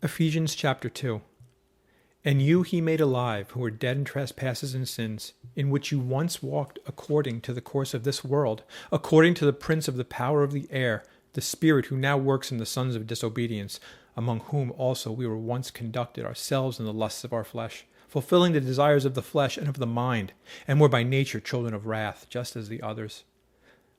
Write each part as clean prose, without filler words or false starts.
Ephesians chapter 2. And you he made alive, who were dead in trespasses and sins, in which you once walked according to the course of this world, according to the prince of the power of the air, the spirit who now works in the sons of disobedience, among whom also we were once conducted ourselves in the lusts of our flesh, fulfilling the desires of the flesh and of the mind, and were by nature children of wrath, just as the others.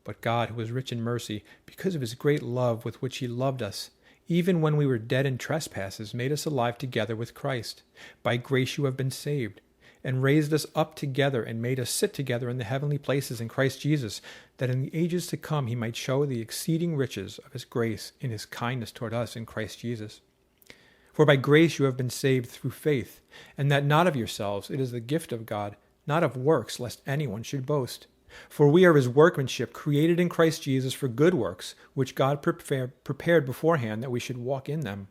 But God, who is rich in mercy, because of his great love with which he loved us, even when we were dead in trespasses, made us alive together with Christ. By grace you have been saved, and raised us up together, and made us sit together in the heavenly places in Christ Jesus, that in the ages to come he might show the exceeding riches of his grace in his kindness toward us in Christ Jesus. For by grace you have been saved through faith, and that not of yourselves, it is the gift of God, not of works, lest anyone should boast. For we are his workmanship, created in Christ Jesus for good works, which God prepared beforehand that we should walk in them.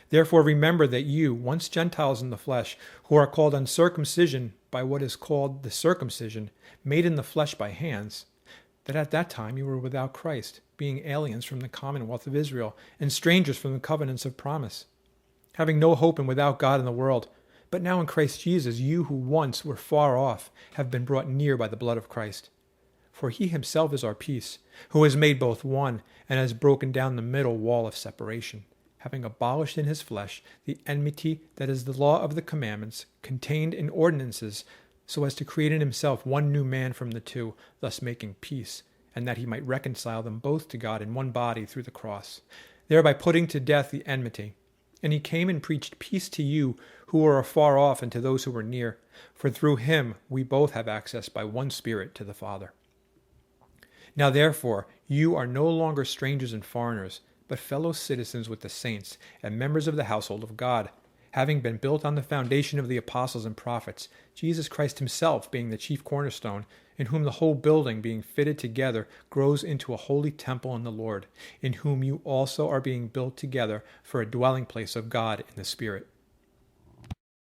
Therefore remember that you, once Gentiles in the flesh, who are called uncircumcision by what is called the circumcision, made in the flesh by hands, that at that time you were without Christ, being aliens from the commonwealth of Israel, and strangers from the covenants of promise, having no hope and without God in the world. But now in Christ Jesus, you who once were far off have been brought near by the blood of Christ. For he himself is our peace, who has made both one, and has broken down the middle wall of separation, having abolished in his flesh the enmity that is the law of the commandments contained in ordinances, so as to create in himself one new man from the two, thus making peace, and that he might reconcile them both to God in one body through the cross, thereby putting to death the enmity. And he came and preached peace to you who were afar off and to those who were near, for through him we both have access by one Spirit to the Father. Now therefore you are no longer strangers and foreigners, but fellow citizens with the saints and members of the household of God, having been built on the foundation of the apostles and prophets, Jesus Christ himself being the chief cornerstone, in whom the whole building being fitted together grows into a holy temple in the Lord, in whom you also are being built together for a dwelling place of God in the Spirit.